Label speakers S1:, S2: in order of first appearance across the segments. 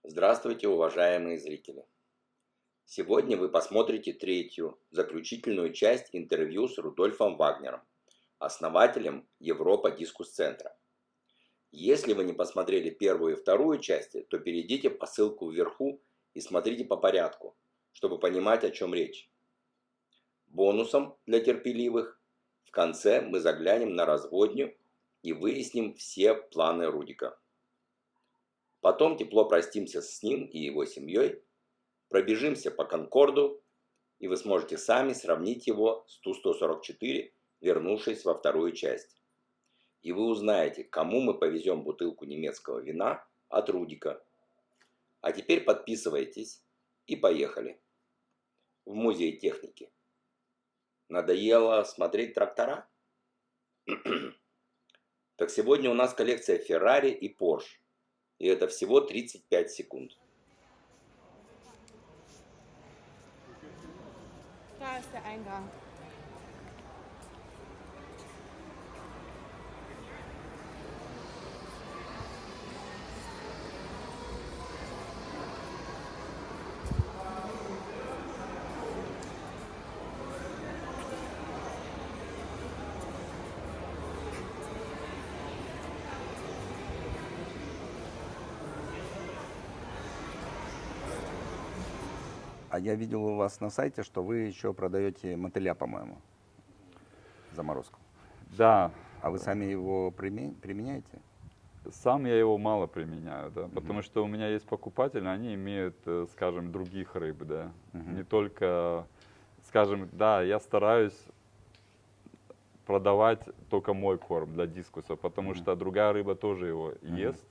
S1: Здравствуйте, уважаемые зрители! Сегодня вы посмотрите третью, заключительную часть интервью с Рудольфом Вагнером, основателем Европа Дискус Центра. Если вы не посмотрели первую и вторую части, то перейдите по ссылку вверху и смотрите по порядку, чтобы понимать, о чем речь. Бонусом для терпеливых в конце мы заглянем на разводню и выясним все планы Рудика. Потом тепло простимся с ним и его семьей, пробежимся по Конкорду, и вы сможете сами сравнить его с Ту-144, вернувшись во вторую часть. И вы узнаете, кому мы повезем бутылку немецкого вина от Рудика. А теперь подписывайтесь и поехали. В музей техники. Надоело смотреть трактора? Так сегодня у нас коллекция Ferrari и Porsche. И это всего 35 секунд.
S2: Da ist der Eingang.
S3: А я видел у вас на сайте, что вы еще продаете мотыля, по-моему, заморозку.
S4: Да.
S3: А вы сами его применяете?
S4: Сам я его мало применяю, да, потому что у меня есть покупатели, они имеют, скажем, других рыб, да, не только, скажем, да, я стараюсь продавать только мой корм для дискуса, потому что другая рыба тоже его ест,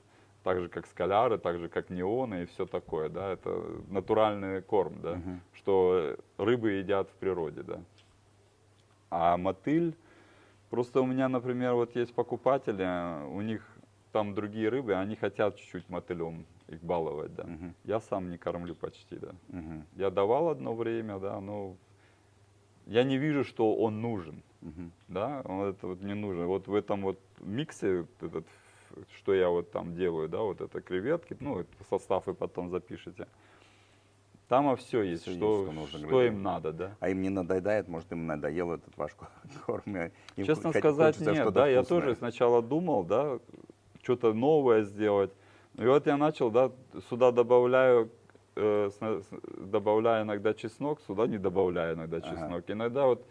S4: так же, как скаляры, так же, как неоны и все такое, да, это натуральный корм, да, что рыбы едят в природе, да. А мотыль, просто у меня, например, вот есть покупатели, у них там другие рыбы, они хотят чуть-чуть мотылем их баловать, да. Я сам не кормлю почти, да. Я давал одно время, да, но я не вижу, что он нужен, да, он это вот не нужен. Вот в этом вот миксе, этот, что я вот там делаю, да, вот это креветки, ну, состав вы потом запишите. Там все есть,
S3: Всё
S4: что,
S3: есть, что нужно
S4: что им
S3: грызть.
S4: надо, да.
S3: А им не надоедает, может, им надоел этот ваш корм? Им
S4: Честно
S3: хочется
S4: сказать, нет,
S3: что-то
S4: да, я
S3: вкусное.
S4: тоже сначала думал, да, что-то новое сделать. И вот я начал, да, сюда добавляю, добавляю иногда чеснок, сюда не добавляю иногда чеснок. Иногда вот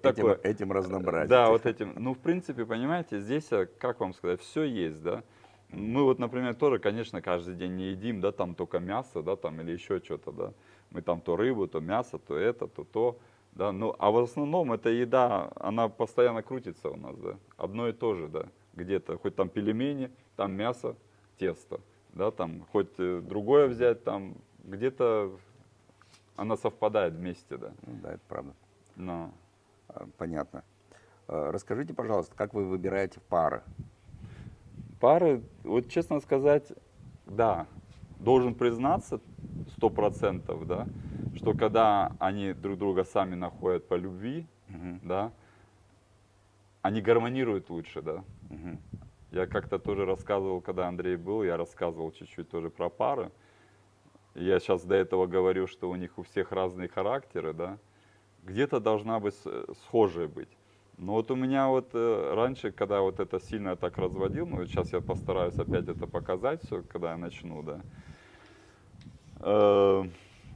S4: такое.
S3: Этим разнообразить.
S4: Да, вот этим. Ну, в принципе, понимаете, здесь, как вам сказать, все есть, да. Мы вот, например, тоже, конечно, каждый день не едим, да, там только мясо, да, там или еще что-то, да. Мы там то рыбу, то мясо, то это, то, да. Ну, а в основном эта еда, она постоянно крутится у нас, да. Одно и то же, да. Где-то, хоть там пельмени, там мясо, тесто, да, там, хоть другое взять, там, где-то она совпадает вместе, да.
S3: Ну, да, это правда.
S4: Но.
S3: Понятно. Расскажите, пожалуйста, как вы выбираете пары?
S4: Пары, вот честно сказать, да, должен признаться 100%, да, что когда они друг друга сами находят по любви, да, они гармонируют лучше, да. Я как-то тоже рассказывал, когда Андрей был, я рассказывал чуть-чуть тоже про пары. Я сейчас до этого говорю, что у них у всех разные характеры, да. Где-то должна быть схожая быть. Но вот у меня вот раньше, когда вот это сильно так разводил, ну сейчас я постараюсь опять это показать все, когда я начну, да,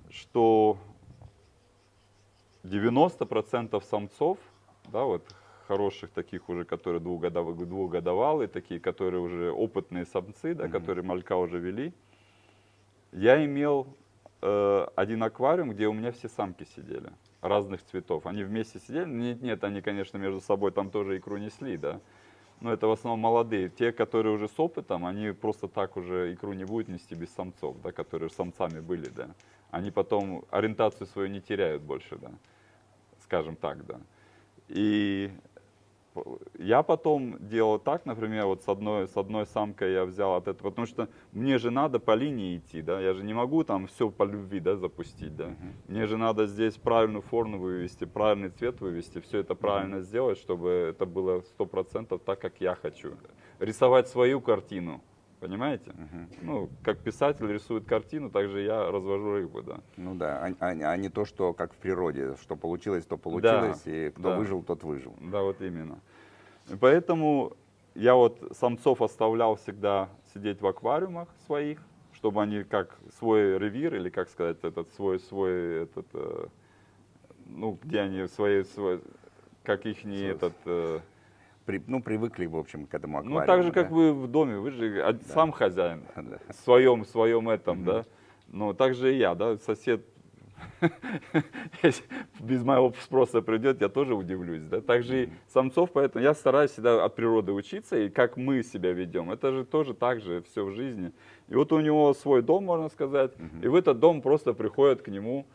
S4: что 90% самцов, да, вот хороших таких уже, которые двухгодовалые, такие, которые уже опытные самцы, да, которые малька уже вели, я имел один аквариум, где у меня все самки сидели, разных цветов. Они вместе сидели, нет, они, конечно, между собой там тоже икру несли, да. Но это в основном молодые. Те, которые уже с опытом, они просто так уже икру не будут нести без самцов, да, которые самцами были, да. Они потом ориентацию свою не теряют больше, да, скажем так, да. И я потом делал так, например, вот с одной самкой я взял от этого, потому что мне же надо по линии идти, да, я же не могу там все по любви, да, запустить, да. Мне же надо здесь правильную форму вывести, правильный цвет вывести, все это правильно сделать, чтобы это было 100% так, как я хочу. Рисовать свою картину понимаете? Ну, как писатель рисует картину, так же я развожу рыбу, да.
S3: Ну да, а не то, что как в природе, что получилось, то получилось, и кто
S4: да.
S3: выжил, тот выжил.
S4: Да, вот именно. И поэтому я вот самцов оставлял всегда сидеть в аквариумах своих, чтобы они как свой ревир, или как сказать, этот ну, где они как их не этот...
S3: Ну, привыкли, в общем, к этому аквариуму.
S4: Ну, так же,
S3: да?
S4: как вы в доме, вы же сам хозяин,
S3: Да.
S4: в своем этом, да. Но так же и я, да, сосед если без моего спроса придет, я тоже удивлюсь, да. Также и самцов, поэтому я стараюсь всегда от природы учиться, и как мы себя ведем, это же тоже так же все в жизни. И вот у него свой дом, можно сказать, и в этот дом просто приходят к нему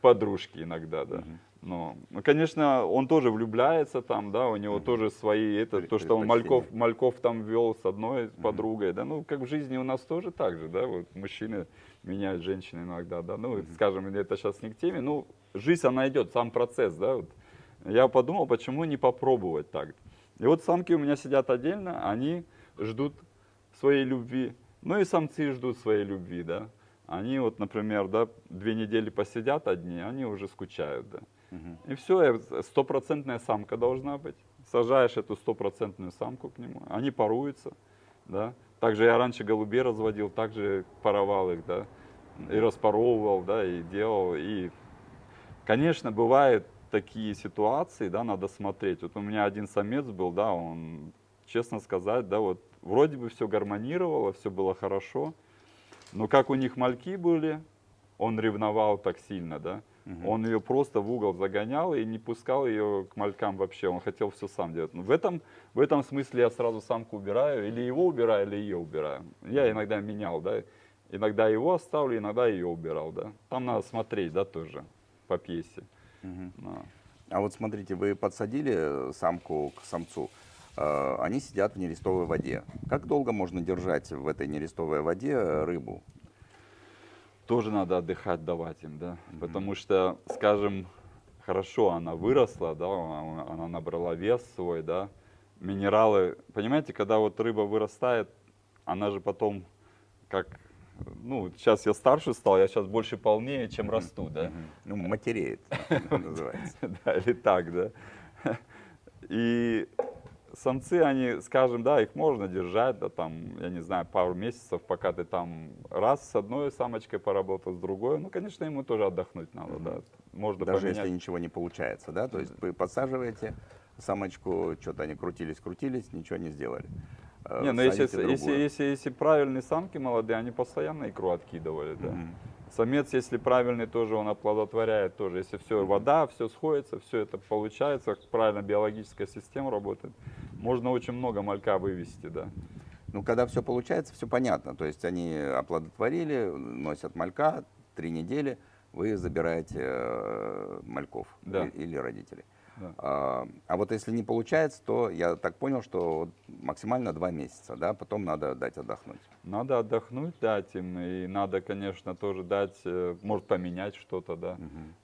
S4: подружки иногда, да. Ну, конечно, он тоже влюбляется там, да, у него тоже свои, то, что он мальков там вел с одной подругой, да, ну, как в жизни у нас тоже так же, да, вот мужчины меняют женщин иногда, да, ну, скажем, это сейчас не к теме, ну, жизнь, она идет, сам процесс, да, вот. Я подумал, почему не попробовать так. И вот самки у меня сидят отдельно, они ждут своей любви, ну, и самцы ждут своей любви, да. Они вот, например, да, 2 недели посидят одни, они уже скучают, да. И все, стопроцентная самка должна быть. Сажаешь эту стопроцентную самку к нему, они паруются, да. Также я раньше голубей разводил, также паровал их, да, и распаровывал, да, и делал. И, конечно, бывают такие ситуации, да, надо смотреть. Вот у меня один самец был, да, он, честно сказать, да, вот вроде бы все гармонировало, все было хорошо, но как у них мальки были, он ревновал так сильно, да. Он ее просто в угол загонял и не пускал ее к малькам вообще. Он хотел все сам делать. Но в этом смысле я сразу самку убираю, или его убираю, или ее убираю. Я иногда менял, да. Иногда его оставлю, иногда ее убирал, да. Там надо смотреть, да, тоже по пьесе. Да.
S3: А вот смотрите, вы подсадили самку к самцу, они сидят в нерестовой воде. Как долго можно держать в этой нерестовой воде рыбу?
S4: Тоже надо отдыхать, давать им, да. Потому что, скажем, хорошо, она выросла, да, она набрала вес свой, да. Минералы, понимаете, когда вот рыба вырастает, она же потом как, ну, сейчас я старше стал, я сейчас больше полнее, чем расту, да.
S3: Ну, матереет, называется.
S4: Да, или так, да. И самцы, они, скажем, да, их можно держать, да, там, я не знаю, пару месяцев, пока ты там раз с одной самочкой поработал, с другой. Ну, конечно, ему тоже отдохнуть надо, да. Можно
S3: Даже
S4: поменять.
S3: если ничего не получается, да? То есть вы подсаживаете самочку, что-то они крутились, ничего не сделали.
S4: Не, но
S3: Садите другую.
S4: если правильные самки молодые, они постоянно икру откидывали, да. Самец, если правильный, тоже он оплодотворяет тоже. Если все, вода, все сходится, все это получается, правильно биологическая система работает, можно очень много малька вывести, да.
S3: Ну, когда все получается, все понятно. То есть они оплодотворили, носят малька, 3 недели, вы забираете мальков
S4: Да.
S3: или родителей.
S4: Да.
S3: А вот если не получается, то я так понял, что максимально 2 месяца, да, потом надо дать отдохнуть.
S4: Надо отдохнуть, дать им, и надо, конечно, тоже дать, может, поменять что-то, да.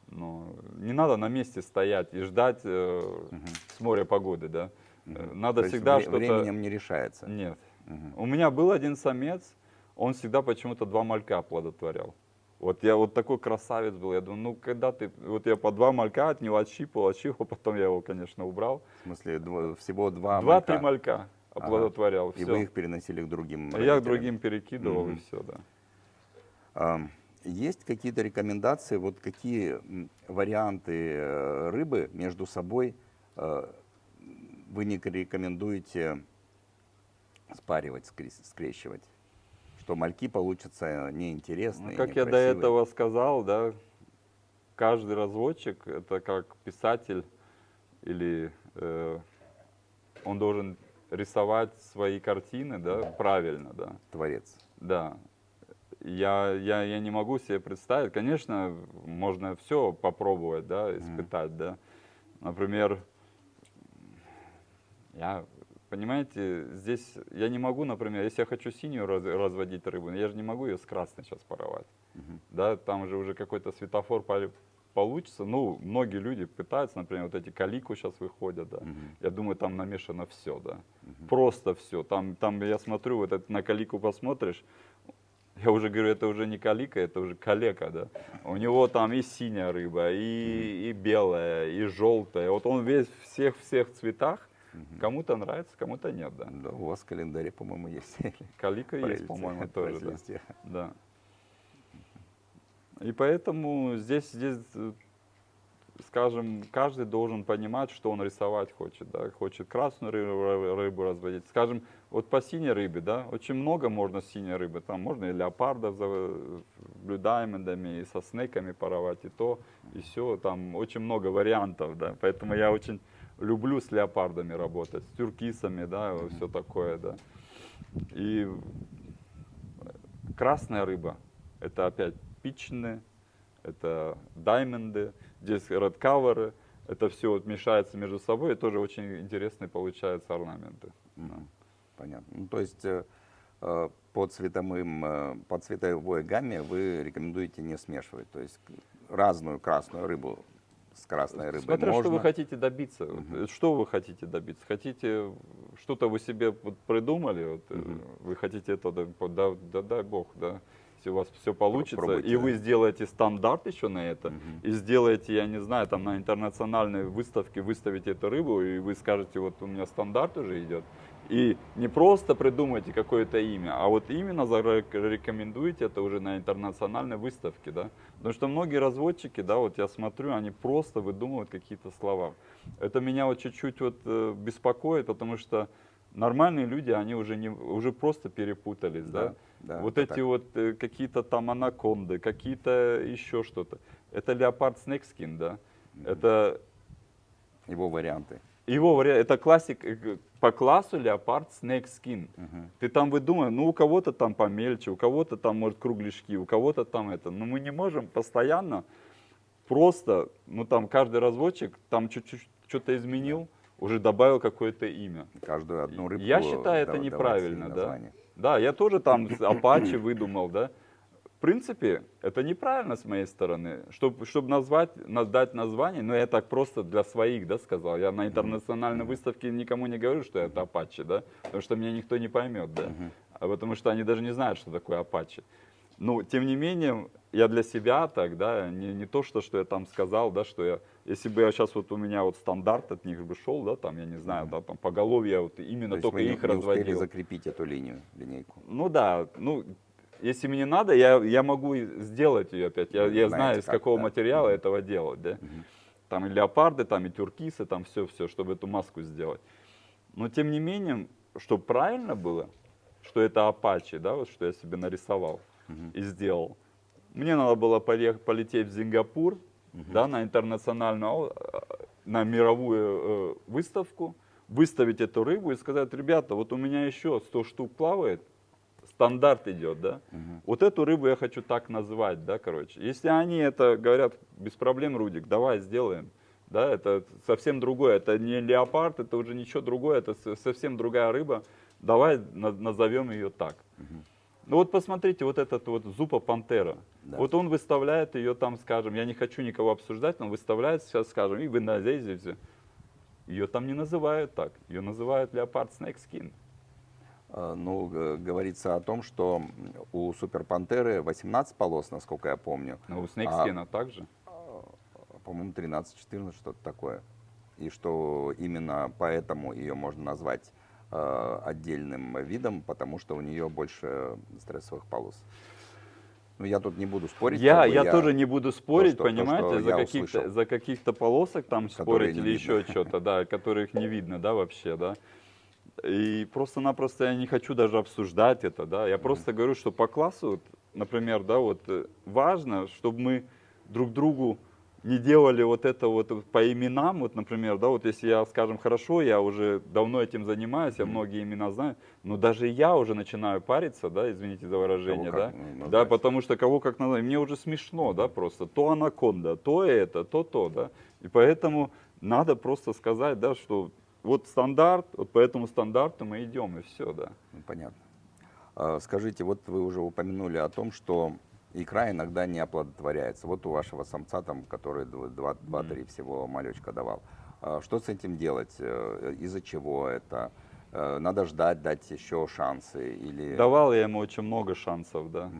S4: Но не надо на месте стоять и ждать с моря погоды, да. Надо
S3: То есть
S4: всегда что-то...
S3: временем не решается.
S4: Нет. У меня был один самец, он всегда почему-то 2 малька оплодотворял. Вот я вот такой красавец был, я думаю, ну когда ты, вот я по 2 малька от него отщипывал, потом я его, конечно, убрал.
S3: В смысле, всего 2
S4: 2-3 малька оплодотворял,
S3: И
S4: все.
S3: вы их переносили к другим
S4: Я к
S3: родителям.
S4: другим перекидывал, и все, да.
S3: Есть какие-то рекомендации, вот какие варианты рыбы между собой вы не рекомендуете спаривать, скрещивать? Что мальки получатся неинтересные,
S4: Ну, как я до
S3: некрасивые.
S4: этого сказал, да, каждый разводчик, это как писатель, или он должен рисовать свои картины, да, правильно, да.
S3: Творец.
S4: Да. Я не могу себе представить. Конечно, можно все попробовать, да, испытать, да. Например, понимаете, здесь я не могу, например, если я хочу синюю разводить рыбу, я же не могу ее с красной сейчас паровать. Да, там же уже какой-то светофор получится. Ну, многие люди пытаются, например, вот эти калику сейчас выходят, да.
S3: Мгм.
S4: Я думаю, там намешано все, да. Просто все. Там я смотрю, вот это, на калику посмотришь, я уже говорю, это уже не калика, это уже калека, да. У него там и синяя рыба, и белая, и желтая. Вот он весь всех цветах. Кому-то нравится, кому-то нет, да.
S3: Да, у вас в календаре, по-моему, есть.
S4: Калика есть,
S3: Правильно,
S4: по-моему,
S3: правильно,
S4: тоже, да.
S3: листья.
S4: Да. И поэтому здесь, скажем, каждый должен понимать, что он рисовать хочет, да, хочет красную рыбу разводить. Скажем, вот по синей рыбе, да, очень много можно синей рыбы, там можно и леопардов за блю даймондами, и со снеками паровать, и то, и все, там очень много вариантов, да, поэтому я очень люблю с леопардами работать, с тюркисами, да, все такое, да. И красная рыба, это опять пичные, это даймонды, здесь редкаверы, это все вот мешается между собой, и тоже очень интересные получаются орнаменты.
S3: Мгм. Понятно. Ну, то есть по цветовой гамме вы рекомендуете не смешивать. То есть разную красную рыбу с красной рыбой
S4: Смотря
S3: можно.
S4: что вы хотите добиться. Вот, что вы хотите добиться? Хотите, что-то вы себе вот придумали, вот, вы хотите это, дай бог, да. Если у вас все получится,
S3: Пробуйте,
S4: и
S3: да.
S4: вы сделаете стандарт еще на это, и сделаете, я не знаю, там на интернациональной выставке выставите эту рыбу, и вы скажете, вот у меня стандарт уже идет, и не просто придумайте какое-то имя, а вот именно зарекомендуете это уже на интернациональной выставке, да. Потому что многие разводчики, да, вот я смотрю, они просто выдумывают какие-то слова. Это меня вот чуть-чуть вот беспокоит, потому что нормальные люди, они уже просто перепутались, да.
S3: Да,
S4: Вот
S3: это
S4: эти
S3: так.
S4: вот какие-то там анаконды, какие-то еще что-то. Это леопард снекскин, да. Это
S3: Его варианты.
S4: его вариант, это классик по классу леопард снекскин. Ты там выдумай, ну у кого-то там помельче, у кого-то там может кругляшки, у кого-то там это. Но мы не можем постоянно просто, ну там каждый разводчик там чуть-чуть что-то изменил, уже добавил какое-то имя.
S3: Каждую одну рыбку
S4: Я считаю, это
S3: давать ей
S4: неправильно, да.
S3: название.
S4: Да, я тоже там Apache выдумал, да. В принципе, это неправильно с моей стороны. Чтобы дать название, но я так просто для своих, да, сказал. Я на интернациональной выставке никому не говорю, что это Apache, да, потому что меня никто не поймет, да. А потому что они даже не знают, что такое Apache. Ну, тем не менее, я для себя так, да, не то, что я там сказал, да, что я, если бы я сейчас вот у меня вот стандарт от них бы шел, да, там, я не знаю, да, там, поголовье, я вот
S3: То
S4: именно
S3: есть
S4: только
S3: вы
S4: их
S3: не успели
S4: разводил.
S3: закрепить эту линейку.
S4: Ну да, ну, если мне надо, я могу сделать ее опять. Я
S3: Знаете,
S4: знаю, из
S3: как,
S4: какого
S3: да.
S4: материала этого делать, да. Там и леопарды, там и тюркисы, там все, чтобы эту маску сделать. Но тем не менее, чтобы правильно было, что это Apache, да, вот что я себе нарисовал и сделал. Мне надо было полететь в Сингапур, да, на интернациональную, на мировую выставку, выставить эту рыбу и сказать, ребята, вот у меня еще 100 штук плавает, стандарт идет, да. Вот эту рыбу я хочу так назвать, да, короче. Если они это говорят, без проблем, Рудик, давай сделаем. Да, это совсем другое, это не леопард, это уже ничего другое, это совсем другая рыба. Давай назовем ее так. Ну вот посмотрите, вот этот вот Зупа Пантера.
S3: Да.
S4: Вот он выставляет ее там, скажем, я не хочу никого обсуждать, но он выставляет сейчас, скажем, и в Индонезии. Ее там не называют так, ее называют леопард снекскин.
S3: Ну, говорится о том, что у Супер Пантеры 18 полос, насколько я помню.
S4: Но у снекскина также.
S3: По-моему, 13-14, что-то такое. И что именно поэтому ее можно назвать отдельным видом, потому что у нее больше стрессовых полос. Ну, я тут не буду спорить.
S4: Я тоже не буду спорить,
S3: что
S4: понимаете,
S3: я услышал.
S4: за каких-то полосок там
S3: Которые
S4: спорить
S3: не
S4: или
S3: видно.
S4: еще что-то, да, которых не видно, да, вообще, да. И просто-напросто я не хочу даже обсуждать это, да. Я просто говорю, что по классу, вот, например, да, вот важно, чтобы мы друг другу не делали вот это вот по именам, вот, например, да, вот если я, скажем, хорошо, я уже давно этим занимаюсь, я многие имена знаю, но даже я уже начинаю париться, да, извините за выражение,
S3: Кого
S4: да,
S3: как назвать.
S4: да, потому что кого как назвать, мне уже смешно, да, просто, то анаконда, то это, то, да, и поэтому надо просто сказать, да, что вот стандарт, вот по этому стандарту мы идем, и все, да.
S3: Ну, понятно. Скажите, вот вы уже упомянули о том, что икра иногда не оплодотворяется. Вот у вашего самца, там, который 2-3 всего малечка давал. Что с этим делать? Из-за чего это? Надо ждать, дать еще шансы? Или...
S4: Давал я ему очень много шансов, да.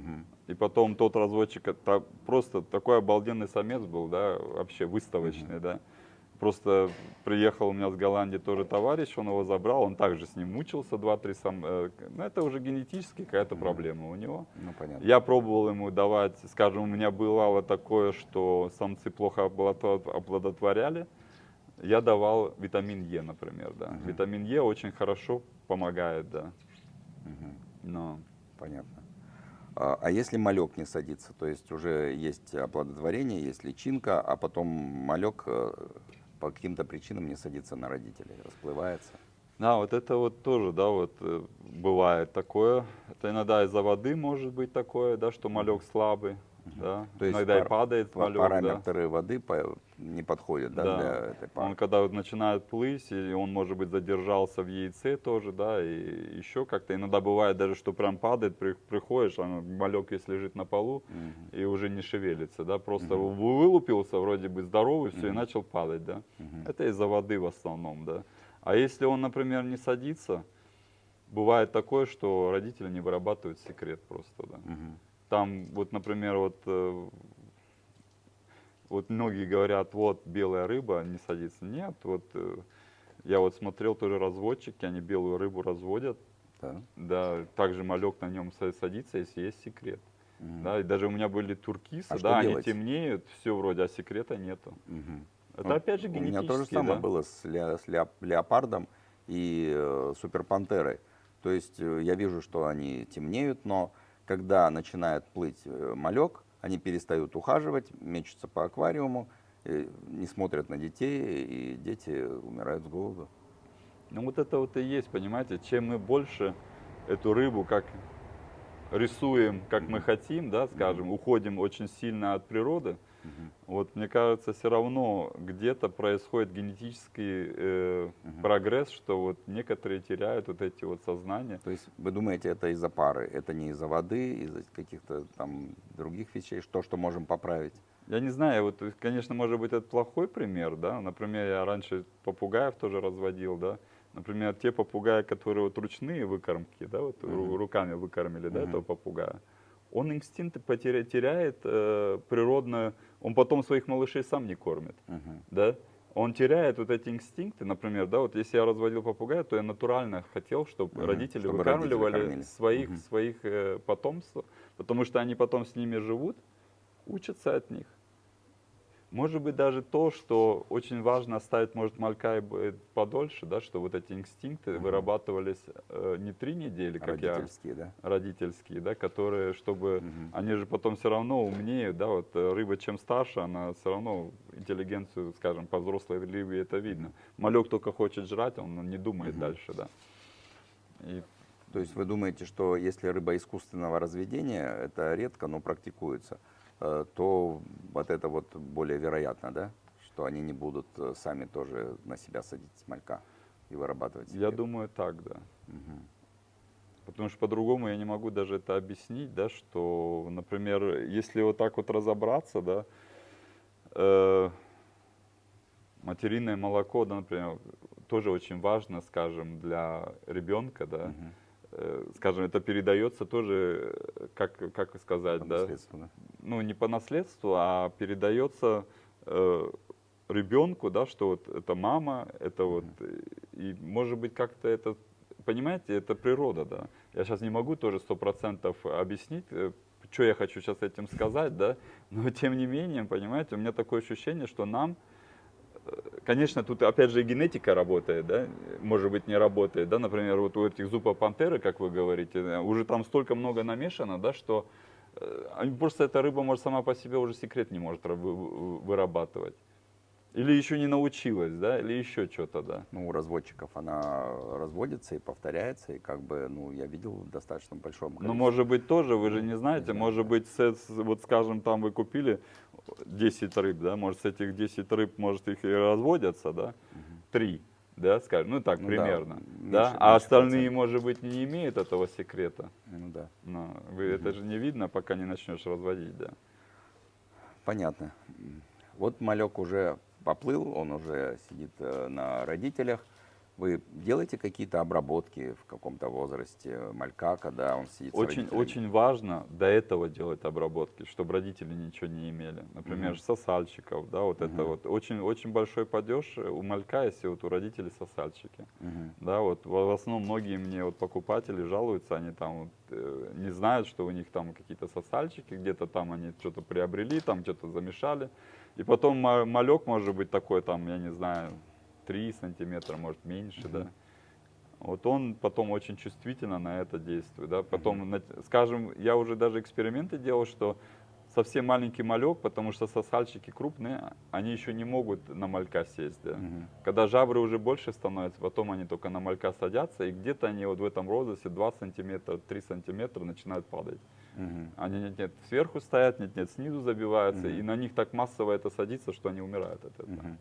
S4: И потом тот разводчик, это просто такой обалденный самец был, да, вообще выставочный, да. Просто приехал у меня с Голландии тоже товарищ, он его забрал, он также с ним мучился 2-3 ну, это уже генетически какая-то проблема у него.
S3: Ну, понятно.
S4: Я пробовал ему давать, скажем, у меня бывало такое, что самцы плохо оплодотворяли. Я давал витамин Е, например, да. Витамин Е очень хорошо помогает, да. Но
S3: Понятно. А если малек не садится, то есть уже есть оплодотворение, есть личинка, а потом малек по каким-то причинам не садится на родителей, расплывается?
S4: да, вот это вот тоже, да, вот бывает такое. Это иногда из-за воды может быть такое, да, что малек слабый, да.
S3: То есть
S4: Иногда и падает малек, да.
S3: параметры воды не подходят, да, для этой пары?
S4: Он когда вот начинает плыть, и он, может быть, задержался в яйце тоже, да, и еще как-то. Иногда бывает даже, что прям падает, приходишь, малек весь лежит на полу и уже не шевелится, да, просто вылупился, вроде бы здоровый, все, и начал падать, да. Это из-за воды в основном, да. А если он, например, не садится, бывает такое, что родители не вырабатывают секрет просто, да. Там, вот, например, вот многие говорят, вот белая рыба не садится. Нет, вот я вот смотрел тоже разводчики, они белую рыбу разводят.
S3: Да.
S4: Да, также малек на нем садится, если есть секрет. Да, и даже у меня были туркисы,
S3: А что
S4: да, они
S3: делать?
S4: темнеют, все вроде, а секрета нету. Это опять же
S3: У
S4: генетически,
S3: меня то же самое
S4: да?
S3: было с леопардом и суперпантерой. То есть я вижу, что они темнеют, но когда начинает плыть малек, они перестают ухаживать, мечутся по аквариуму, не смотрят на детей, и дети умирают с голоду.
S4: Ну вот это вот и есть, понимаете, чем мы больше эту рыбу как рисуем, как мы хотим, да, скажем, уходим очень сильно от природы, вот мне кажется, все равно где-то происходит генетический прогресс, что вот некоторые теряют вот эти вот сознания.
S3: То есть вы думаете, это из-за пары, это не из-за воды, из-за каких-то там других вещей, что можем поправить?
S4: Я не знаю, вот, конечно, может быть, это плохой пример, да, например, я раньше попугаев тоже разводил, да, например, те попугаи, которые вот ручные выкормки, да, вот руками выкормили, да, этого попугая, он инстинкты теряет природно, он потом своих малышей сам не кормит, да, он теряет вот эти инстинкты, например, да, вот если я разводил попугая, то я натурально хотел, чтобы родители
S3: чтобы
S4: выкармливали
S3: родители
S4: своих потомств, потому что они потом с ними живут, учатся от них. Может быть, даже то, что очень важно оставить, может, малька подольше, да, что вот эти инстинкты вырабатывались не 3 недели, как
S3: Родительские, да?
S4: родительские, да, которые, чтобы, они же потом все равно умнеют, да, вот рыба чем старше, она все равно интеллигенцию, скажем, по взрослой рыбе это видно. Малек только хочет жрать, он не думает дальше, да. И
S3: То есть вы думаете, что если рыба искусственного разведения, это редко, но практикуется, то вот это вот более вероятно, да? Что они не будут сами тоже на себя садить малька и вырабатывать
S4: я
S3: секрет?
S4: думаю так, да. Потому что по-другому я не могу даже это объяснить, да, что, например, если вот так вот разобраться, да, материнное молоко, да, например, тоже очень важно, скажем, для ребенка, да, скажем, это передается тоже, как сказать,
S3: По
S4: да,
S3: наследству, да?
S4: ну не по наследству, а передается ребенку, да, что вот это мама, это вот, и может быть как-то это, понимаете, это природа, да. Я сейчас не могу тоже 100% объяснить, что я хочу сейчас этим сказать, да, но тем не менее, понимаете, у меня такое ощущение, что нам, конечно, тут опять же и генетика работает, да, может быть не работает, да, например, вот у этих зубопантеры, как вы говорите, уже там столько много намешано, да, что просто эта рыба может сама по себе уже секрет не может вырабатывать. Или еще не научилась, да, или еще что-то, да.
S3: Ну, у разводчиков она разводится и повторяется, и как бы, ну, я видел в достаточно большом количестве.
S4: Ну, может быть, тоже, вы же не знаете, может быть, вот скажем, там вы купили 10 рыб, да, может, с этих 10 рыб, может, их и разводятся, да, 3, да, скажем, ну так
S3: Ну да,
S4: примерно,
S3: меньше-
S4: да, а
S3: меньше
S4: остальные,
S3: процент.
S4: может быть, не имеют этого секрета.
S3: Ну да.
S4: Но это же не видно, пока не начнешь разводить, да.
S3: Понятно. Вот малек уже поплыл, он уже сидит на родителях. Вы делаете какие-то обработки в каком-то возрасте малька, когда он сидит с
S4: Очень,
S3: родителями?
S4: очень важно до этого делать обработки, чтобы родители ничего не имели. Например,
S3: Мгм.
S4: сосальщиков, да, вот это
S3: Мгм.
S4: вот. Очень, очень большой падеж у малька, если вот у родителей сосальщики.
S3: Мгм.
S4: Да, вот в основном многие мне вот покупатели жалуются, они там вот, не знают, что у них там какие-то сосальщики, где-то там они что-то приобрели, там что-то замешали. И потом малек может быть такой там, я не знаю, 3 сантиметра, может меньше, да. Вот он потом очень чувствительно на это действует, да. Потом, скажем, я уже даже эксперименты делал, что совсем маленький малек, потому что сосальщики крупные, они еще не могут на малька сесть, да.
S3: Мгм.
S4: Когда жабры уже больше становятся, потом они только на малька садятся, и где-то они вот в этом возрасте 2 сантиметра, 3 сантиметра начинают падать.
S3: Мгм.
S4: Они нет-нет сверху стоят, нет-нет снизу забиваются,
S3: Мгм.
S4: и на них так массово это садится, что они умирают от этого.
S3: Мгм.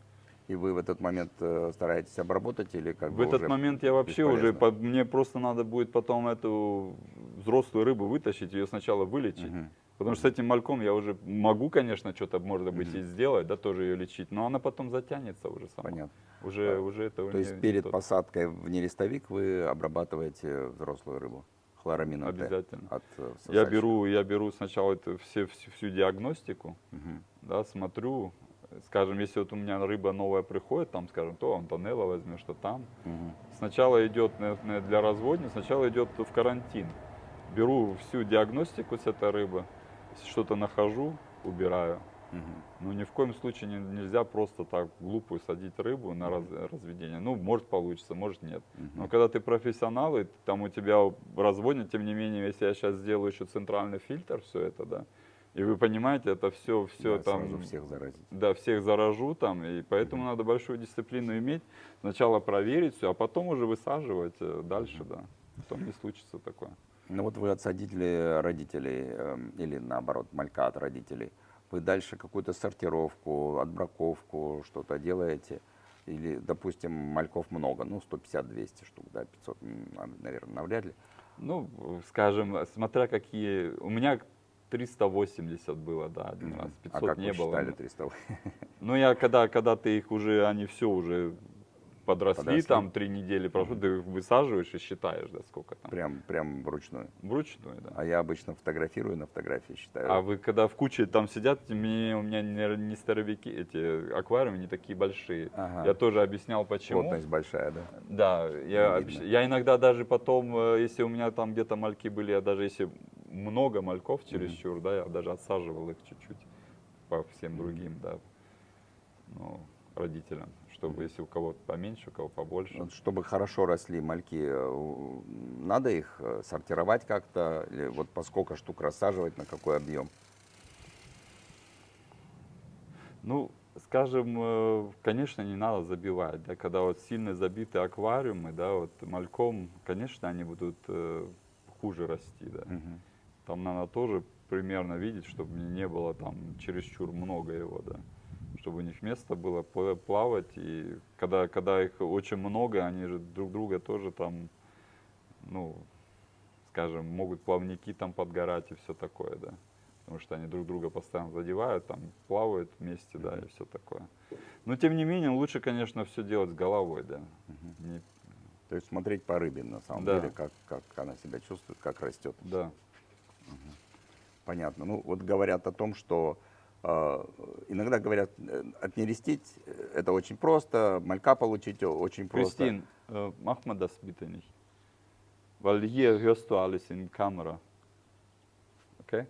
S3: И вы в этот момент стараетесь обработать или как
S4: В
S3: бы
S4: этот
S3: уже
S4: момент я вообще уже,
S3: бесполезно?
S4: мне просто надо будет потом эту взрослую рыбу вытащить, ее сначала вылечить.
S3: Мгм.
S4: Потому что с этим мальком я уже могу, конечно, что-то, может быть,
S3: Мгм.
S4: и сделать, да, тоже ее лечить, но она потом затянется уже сама.
S3: Понятно.
S4: Уже это
S3: То есть
S4: не
S3: перед
S4: тот.
S3: посадкой в нерестовик вы обрабатываете взрослую рыбу хлорамином Т
S4: Обязательно.
S3: от сосальщиков?
S4: Я беру сначала всю диагностику,
S3: Мгм.
S4: да, смотрю, скажем, если вот у меня рыба новая приходит, там, скажем, то Антонелла возьмешь, что там.
S3: Мгм.
S4: Сначала идет для разводни, сначала идет в карантин. Беру всю диагностику с этой рыбы, если что-то нахожу, убираю.
S3: Мгм.
S4: Ну, ни в коем случае нельзя просто так глупую садить рыбу на разведение. Ну, может получится, может нет. Но когда ты профессионал, и там у тебя разводят, тем не менее, если я сейчас сделаю еще центральный фильтр, все это, да, и вы понимаете, это все
S3: Да,
S4: там,
S3: сразу всех заразить.
S4: да, всех заражу там, и поэтому надо большую дисциплину иметь. Сначала проверить все, а потом уже высаживать дальше, да. Потом не случится такое.
S3: Ну вот вы отсадили родителей или наоборот малька от родителей. Вы дальше какую-то сортировку, отбраковку, что-то делаете? Или, допустим, мальков много, ну 150-200 штук, да, 500, наверное, навряд ли.
S4: Ну, скажем, смотря какие. У меня 380 было, да, один раз.
S3: А
S4: 500
S3: как
S4: не
S3: вы
S4: было.
S3: считали 300?
S4: Но я когда ты их уже, они все уже подросли,
S3: Подросли?
S4: там 3 недели прошло, ты их высаживаешь и считаешь, да, сколько там.
S3: Прям вручную.
S4: Вручную, да.
S3: А я обычно фотографирую, на фотографии считаю.
S4: А вы когда в куче там сидят, у меня не старовики, эти аквариумы не такие большие.
S3: Ага.
S4: Я тоже объяснял, почему.
S3: Плотность большая, да?
S4: Да,
S3: Не видно.
S4: я иногда даже потом, если у меня там где-то мальки были, я даже если много мальков чересчур, да, я даже отсаживал их чуть-чуть по всем другим, да, ну, родителям, чтобы если у кого-то поменьше, у кого побольше.
S3: Вот чтобы хорошо росли мальки, надо их сортировать как-то? Или вот по сколько штук рассаживать, на какой объем?
S4: Ну, скажем, конечно, не надо забивать, да, когда вот сильно забиты аквариумы, да, вот мальком, конечно, они будут хуже расти, да.
S3: Мгм.
S4: Там надо тоже примерно видеть, чтобы не было там чересчур много его, да. Чтобы у них место было плавать. И когда их очень много, они же друг друга тоже там, ну, скажем, могут плавники там подгорать и все такое, да. Потому что они друг друга постоянно задевают, там плавают вместе, да, и все такое. Но тем не менее, лучше, конечно, все делать с головой, да. Не-
S3: То есть смотреть по рыбе, на самом
S4: Да.
S3: деле, как она себя чувствует, как растет.
S4: да.
S3: Понятно. Ну, вот говорят о том, что иногда говорят, отнерестить это очень просто, малька получить очень просто.
S4: Kristin, mach mal das bitte nicht. Weil hier hörst du alles in Kamera. Okay?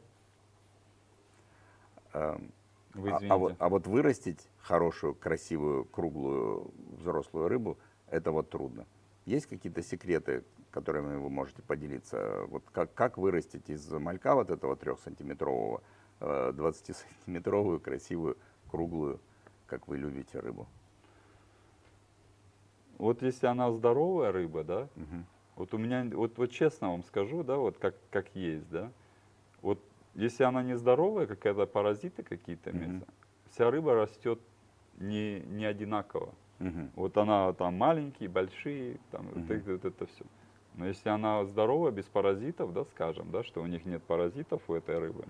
S4: Вы извините.
S3: А вот вырастить хорошую, красивую, круглую взрослую рыбу, это вот трудно. Есть какие-то секреты, которыми вы можете поделиться? Вот как вырастить из малька вот этого 3-сантиметрового 20-сантиметровую, красивую, круглую, как вы любите рыбу?
S4: Вот если она здоровая рыба, да, вот у меня, вот честно вам скажу, да, вот как есть, да, вот если она не здоровая, какая-то паразиты какие-то имеются, вся рыба растет не одинаково.
S3: Мгм.
S4: Вот она там маленькие, большие, там вот это все. Но если она здоровая, без паразитов, да, скажем, да, что у них нет паразитов у этой рыбы,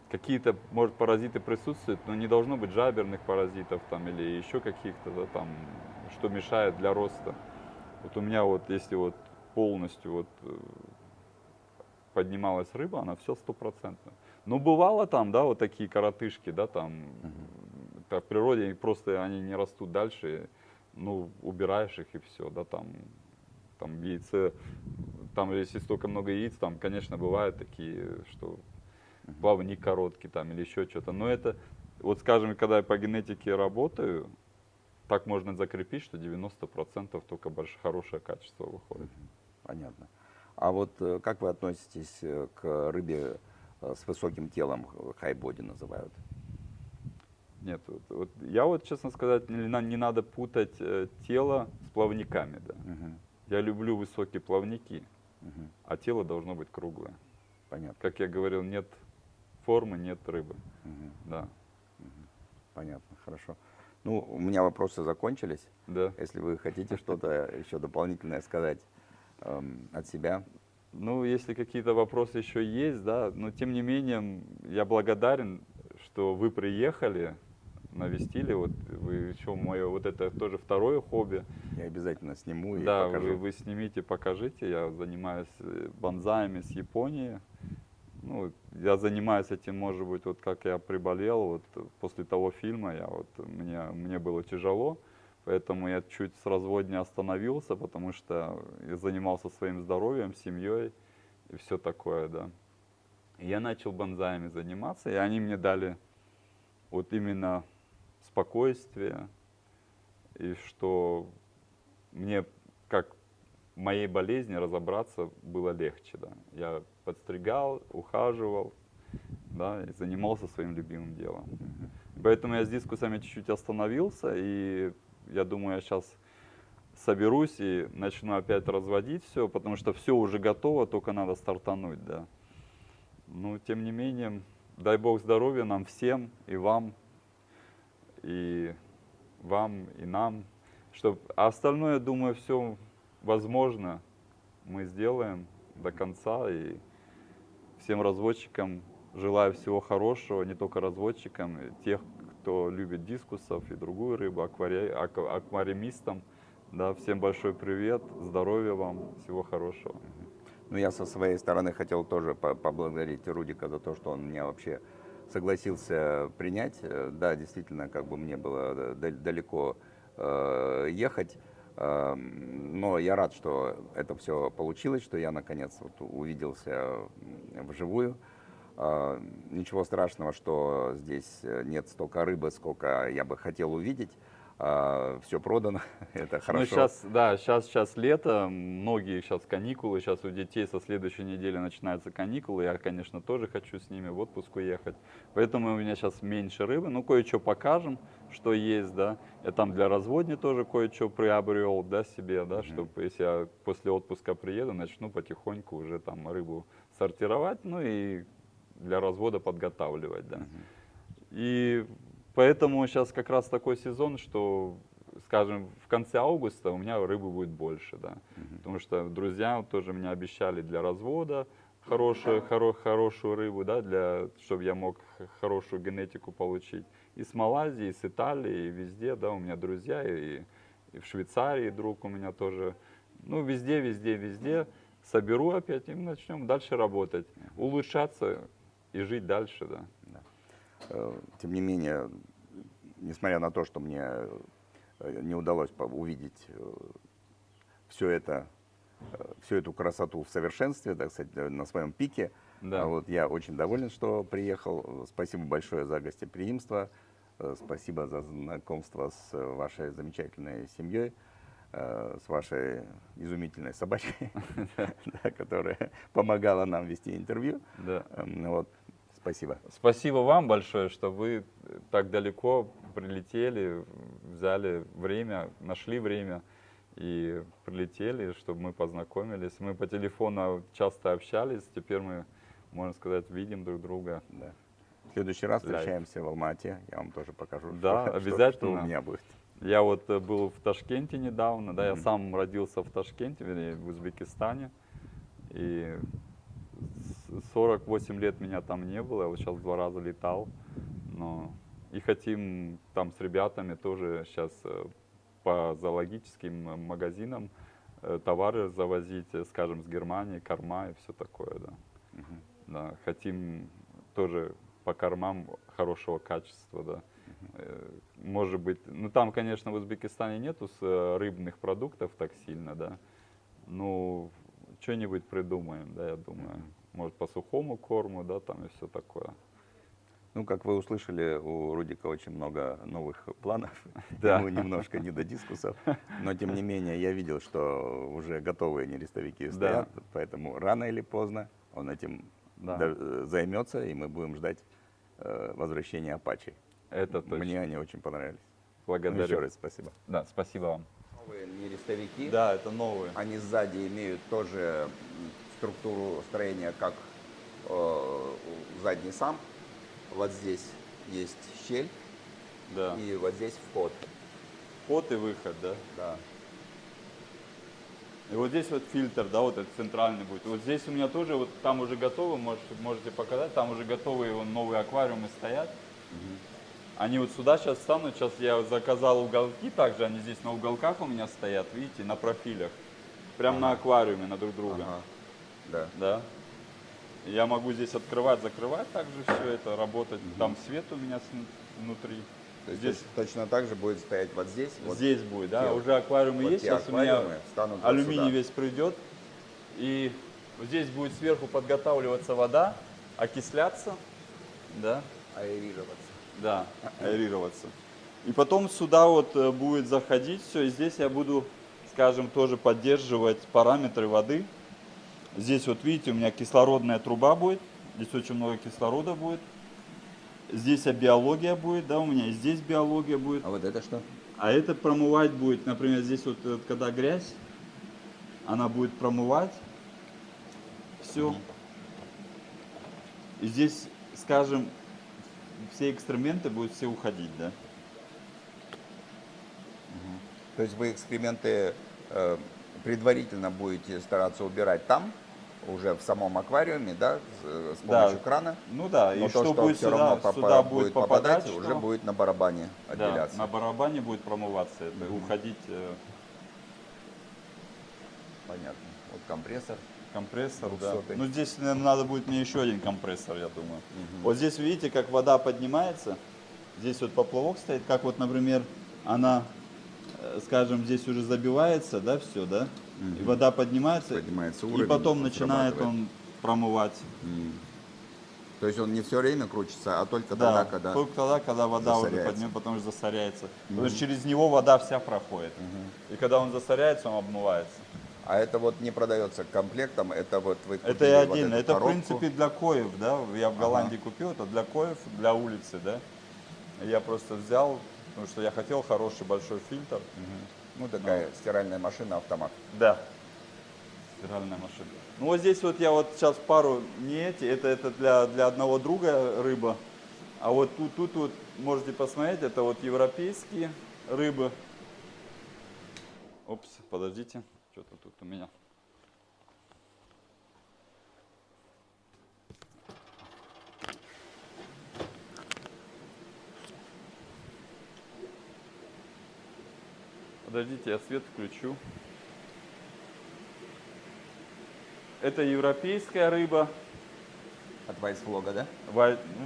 S4: какие-то, может, паразиты присутствуют, но не должно быть жаберных паразитов там или еще каких-то, да, там, что мешает для роста. Вот у меня вот, если вот полностью вот поднималась рыба, она все стопроцентно. Ну, бывало там, да, вот такие коротышки, да, там, в природе просто они не растут дальше, ну, убираешь их и все, да, там яйце, там, если столько много яиц, там, конечно, бывают такие, что плавник короткий там или еще что-то, но это, вот скажем, когда я по генетике работаю, так можно закрепить, что 90% только хорошее качество выходит.
S3: Понятно. А вот как вы относитесь к рыбе с высоким телом, хайбоди называют?
S4: Нет, вот я вот, честно сказать, не надо путать тело с плавниками, да.
S3: Мгм.
S4: Я люблю высокие плавники,
S3: Мгм.
S4: а тело должно быть круглое.
S3: Понятно.
S4: Как я говорил, нет формы, нет рыбы,
S3: Мгм.
S4: да.
S3: Понятно, хорошо. Ну, у меня вопросы закончились.
S4: Да.
S3: Если вы хотите что-то еще дополнительное сказать от себя.
S4: Ну, если какие-то вопросы еще есть, да, но тем не менее, я благодарен, что вы приехали, навестили, вот вы еще мое, вот это тоже второе хобби.
S3: Я обязательно сниму и
S4: Да,
S3: покажу.
S4: вы снимите, покажите, я занимаюсь бонзаями с Японии. Ну, я занимаюсь этим, может быть, вот как я приболел, вот после того фильма, мне было тяжело, поэтому я чуть с разводня остановился, потому что я занимался своим здоровьем, семьей и все такое, да. И я начал бонзаями заниматься, и они мне дали вот именно спокойствие, и что мне, как в моей болезни, разобраться было легче, да. Я подстригал, ухаживал, да, и занимался своим любимым делом. Поэтому я с дискусами чуть-чуть остановился, и я думаю, я сейчас соберусь и начну опять разводить все, потому что все уже готово, только надо стартануть, да. Но тем не менее, дай Бог здоровья нам всем, и вам, и нам, а остальное, думаю, все возможно, мы сделаем до конца, и всем разводчикам желаю всего хорошего, не только разводчикам, и тех, кто любит дискусов и другую рыбу, аквариумистам. Да, всем большой привет, здоровья вам, всего хорошего.
S3: Ну, я со своей стороны хотел тоже поблагодарить Рудика за то, что он меня вообще согласился принять. Да, действительно, как бы мне было далеко ехать, но я рад, что это все получилось, что я наконец вот увиделся вживую. Ничего страшного, что здесь нет столько рыбы, сколько я бы хотел увидеть. Все продано, это
S4: Ну,
S3: хорошо.
S4: сейчас, да, сейчас лето, многие сейчас каникулы, сейчас у детей со следующей недели начинаются каникулы, я, конечно, тоже хочу с ними в отпуск уехать, поэтому у меня сейчас меньше рыбы, ну, кое-что покажем, что есть, да, я там для разводни тоже кое-что приобрел, да, себе, да, чтобы, если я после отпуска приеду, начну потихоньку уже там рыбу сортировать, ну, и для развода подготавливать, да. И поэтому сейчас как раз такой сезон, что, скажем, в конце августа у меня рыбы будет больше, да. Потому что друзья тоже мне обещали для развода хорошую рыбу, да, чтобы я мог хорошую генетику получить. И с Малайзии, и с Италии, и везде, да, у меня друзья, и в Швейцарии друг у меня тоже. Ну, везде соберу опять и начнем дальше работать, улучшаться и жить дальше, да.
S3: Тем не менее, несмотря на то, что мне не удалось увидеть все это, всю эту красоту в совершенстве, так сказать, на своем пике,
S4: Да.
S3: вот я очень доволен, что приехал. Спасибо большое за гостеприимство, спасибо за знакомство с вашей замечательной семьей, с вашей изумительной собачкой, которая помогала нам вести интервью.
S4: Да.
S3: Вот. Спасибо.
S4: Спасибо вам большое, что вы так далеко прилетели, взяли время, нашли время и прилетели, чтобы мы познакомились. Мы по телефону часто общались, теперь мы, можно сказать, видим друг друга.
S3: Да. В следующий раз
S4: Лайв.
S3: встречаемся в Алма-Ате. Я вам тоже покажу,
S4: Да,
S3: что у
S4: обязательно.
S3: меня будет.
S4: Я вот был в Ташкенте недавно, да, я сам родился в Ташкенте, вернее, в Узбекистане. И 48 лет меня там не было, я вот сейчас 2 раза летал. Но и хотим там с ребятами тоже сейчас по зоологическим магазинам товары завозить, скажем, с Германии, корма и все такое, да. Да, хотим тоже по кормам хорошего качества, да. Может быть, ну там, конечно, в Узбекистане нету рыбных продуктов так сильно, да. Ну, что-нибудь придумаем, да, я думаю. Может, по сухому корму, да, там и все такое.
S3: Ну, как вы услышали, у Рудика очень много новых планов.
S4: Да.
S3: Ему немножко не до дискуссов. Но, тем не менее, я видел, что уже готовые нерестовики стоят. Поэтому рано или поздно он этим займется, и мы будем ждать возвращения Apache.
S4: Это точно.
S3: Мне они очень понравились.
S4: Благодарю.
S3: Еще раз спасибо.
S4: Да, спасибо вам.
S3: Новые нерестовики.
S4: Да, это новые.
S3: Они сзади имеют тоже структуру строения, как задний сам. Вот здесь есть щель,
S4: Да.
S3: и вот здесь вход.
S4: Вход и выход, да.
S3: Да.
S4: И вот здесь вот фильтр, да, вот этот центральный будет. Вот здесь у меня тоже, вот там уже готовы, можете показать, там уже готовые новые аквариумы стоят. Они вот сюда сейчас встанут, сейчас я заказал уголки также, они здесь на уголках у меня стоят, видите, на профилях. Прям на аквариуме, на друг друга.
S3: Ага. Да.
S4: Да. И я могу здесь открывать, закрывать также все это, работать. Там свет у меня внутри.
S3: То есть
S4: Здесь
S3: точно так же будет стоять вот здесь. Вот
S4: здесь будет, да,
S3: те-
S4: уже аквариумы
S3: вот
S4: есть,
S3: те
S4: сейчас у меня
S3: аквариумы встанут вот
S4: алюминий
S3: сюда.
S4: весь придет, и вот здесь будет сверху подготавливаться вода, окисляться, да,
S3: Аэрироваться.
S4: да, аэрироваться. И потом сюда вот будет заходить все, и здесь я буду, скажем, тоже поддерживать параметры воды. Здесь вот видите, у меня кислородная труба будет, здесь очень много кислорода будет. Здесь биология будет, да, у меня и здесь биология будет.
S3: А вот это что?
S4: А это промывать будет, например, здесь вот когда грязь, она будет промывать все. И здесь, скажем, все экскременты будут все уходить, да.
S3: То есть вы экскременты предварительно будете стараться убирать там, уже в самом аквариуме, да, с помощью крана.
S4: Ну да,
S3: Но
S4: и
S3: то,
S4: что
S3: что
S4: будет
S3: все равно
S4: сюда
S3: будет
S4: попадать,
S3: попадать, уже
S4: что-
S3: будет на барабане
S4: Да,
S3: отделяться.
S4: на барабане будет промываться это, уходить
S3: Понятно. Вот компрессор.
S4: компрессор, да.
S3: 200-й.
S4: Ну здесь, наверное, надо будет мне еще один компрессор, я думаю. Вот здесь видите, как вода поднимается. Здесь вот поплавок стоит, как вот, например, она, скажем, здесь уже забивается, да, все, да. И вода поднимается,
S3: Поднимается
S4: и
S3: уровень,
S4: потом
S3: он
S4: начинает
S3: срабатывает.
S4: он промывать.
S3: То есть он не все время крутится, а только
S4: Да,
S3: тогда, когда...
S4: только тогда, когда вода уже
S3: засоряется.
S4: поднимется, потому что засоряется. Потому что через него вода вся проходит. И когда он засоряется, он обмывается.
S3: А это вот не продается комплектом, это вот вы купили
S4: Это и
S3: вот
S4: отдельно.
S3: эту
S4: Это, в
S3: коробку.
S4: принципе, для коев, да. Я в Голландии купил, это для коев, для улицы, да. Я просто взял, потому что я хотел хороший большой фильтр.
S3: Ну, такая стиральная машина, автомат.
S4: Да. Стиральная машина. Ну вот здесь вот я вот сейчас пару, не эти, это для одного друга рыба. А вот тут вот можете посмотреть, это вот европейские рыбы. Опс, подождите, что-то тут у меня. Подождите, я свет включу. Это европейская рыба.
S3: От Вайсфлога, да?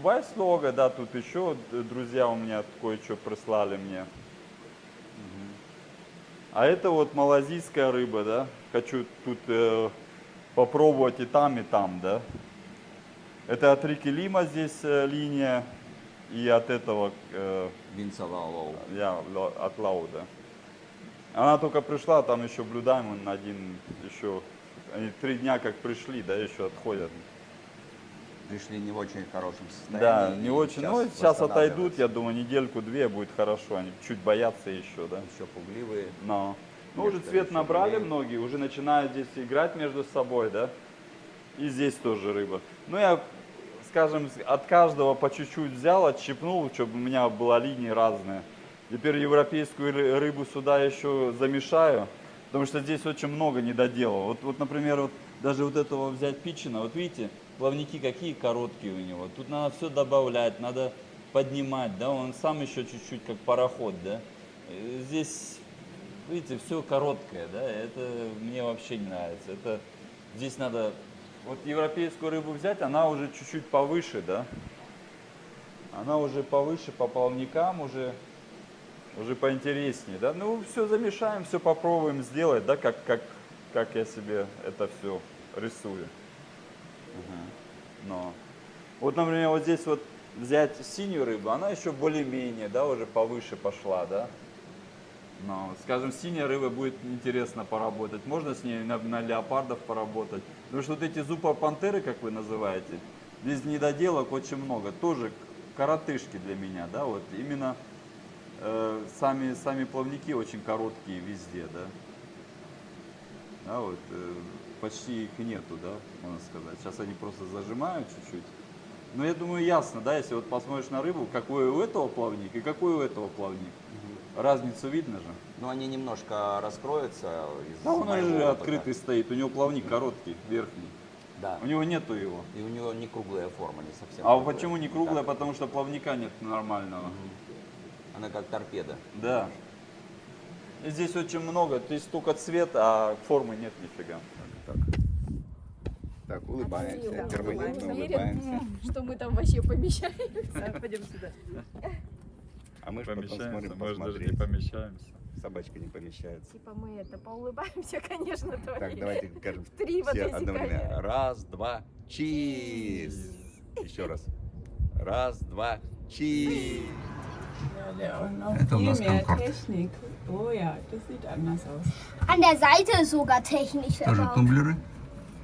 S4: Вайслога, да, тут еще друзья у меня кое-что прислали мне. А это вот малазийская рыба, да. Хочу тут попробовать и там, да. Это от реки Лима здесь линия. И от этого
S3: Винсалалоу.
S4: от Лауда. Она только пришла, там еще Blue Diamond один еще. Они 3 дня как пришли, да, еще отходят.
S3: Пришли не в очень хорошем состоянии.
S4: Да, не
S3: и
S4: очень. Ну, сейчас отойдут,
S3: восстанавливаются.
S4: я думаю, недельку-две будет хорошо. Они чуть боятся еще, да.
S3: Еще пугливые.
S4: Но. Ну, уже
S3: Некоторые
S4: цвет
S3: еще
S4: набрали
S3: болеют.
S4: многие, уже начинают здесь играть между собой, да. И здесь тоже рыба. Ну, я, скажем, от каждого по чуть-чуть взял, отщипнул, чтобы у меня была линия разная. Теперь европейскую рыбу сюда еще замешаю, потому что здесь очень много недоделов. Вот, например, вот даже вот этого взять пичина, вот видите, плавники какие короткие у него. Тут надо все добавлять, надо поднимать, да, он сам еще чуть-чуть как пароход, да. Здесь, видите, все короткое, да, это мне вообще не нравится. Это здесь надо, вот европейскую рыбу взять, она уже чуть-чуть повыше, да. Она уже повыше по плавникам, уже поинтереснее, да. Ну, все замешаем, все попробуем сделать, да, как я себе это все рисую. Но вот, например, вот здесь вот взять синюю рыбу, она еще более-менее, да, уже повыше пошла, да. Но, скажем, синяя рыба будет интересно поработать. Можно с ней на леопардов поработать. Потому что вот эти зубопантеры, как вы называете, здесь недоделок очень много. Тоже коротышки для меня, да, вот именно сами плавники очень короткие везде, да. Да, вот почти их нету, да, можно сказать. Сейчас они просто зажимают чуть-чуть. Но я думаю, ясно, да, если вот посмотришь на рыбу, какой у этого плавник и какой у этого плавник. Разницу видно же.
S3: Ну, они немножко раскроются.
S4: Да, он же открытый стоит, у него плавник короткий, верхний.
S3: Да.
S4: У него нету его.
S3: И у него не круглая форма, не совсем.
S4: А
S3: круглая.
S4: почему не круглая? Потому что плавника нет нормального.
S3: Она как торпеда.
S4: Да. И здесь очень много, то есть только цвет, а формы нет нифига.
S3: Так, улыбаемся.
S5: Да,
S3: Термометром
S5: уверен,
S3: улыбаемся.
S5: что мы там вообще помещаемся.
S2: Пойдем сюда.
S3: А мы же потом смотрим,
S4: может даже не
S3: посмотреть.
S4: помещаемся.
S3: Собачка не помещается.
S5: Типа мы это поулыбаемся, конечно,
S3: Так,
S5: твои.
S3: давайте скажем
S5: В три вот
S3: все
S5: эти
S3: одновременно.
S5: камеры.
S3: Раз, два, чиз. Еще раз. Раз, два, чиз.
S6: Это у нас Конкорд.
S2: Technik. Oh ja, das sieht anders aus.
S7: An der Seite ist sogar technisch
S6: Тоже
S7: verbaut.
S6: тумблеры.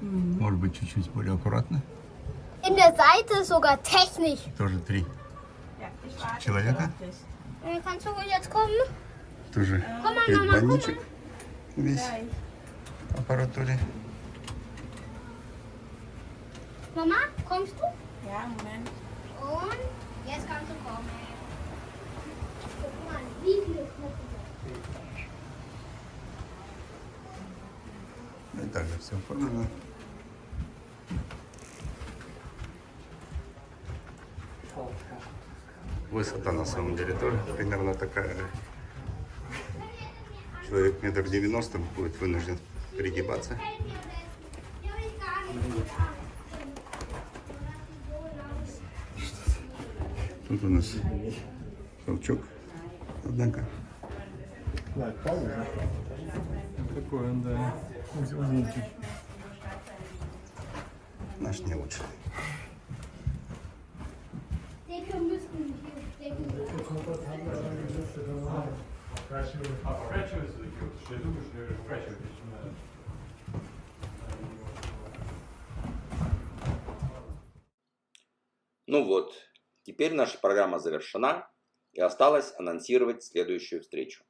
S6: Может быть, чуть-чуть более аккуратно.
S7: In der Seite ist sogar technisch.
S6: Тоже 3
S2: Ja, ich warte.
S6: человека.
S7: Kannst du jetzt kommen?
S6: Тоже
S7: Komm mal,
S6: 5
S7: Mama, komm mal.
S6: больничек. Весь аппаратуре.
S7: Mama, kommst du?
S2: Ja, Moment.
S7: Und jetzt kannst du kommen. Guck mal, wie viele Knöpfe.
S6: И также все оформлено. Высота на самом деле тоже примерно такая же. Человек 1,90 м будет вынужден пригибаться. Тут у нас толчок, однако.
S8: Такой он, да, узенький.
S6: Наш не лучше.
S7: Decke müssten hier Decke.
S1: Ну вот, теперь наша программа завершена, и осталось анонсировать следующую встречу.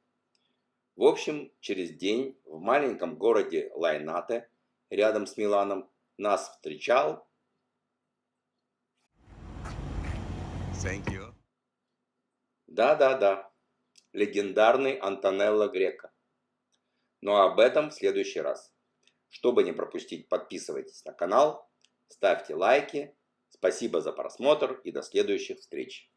S1: В общем, через день в маленьком городе Лайнате, рядом с Миланом, нас встречал
S3: Thank you.
S1: да, легендарный Антонелло Греко. Но об этом в следующий раз. Чтобы не пропустить, подписывайтесь на канал, ставьте лайки. Спасибо за просмотр и до следующих встреч.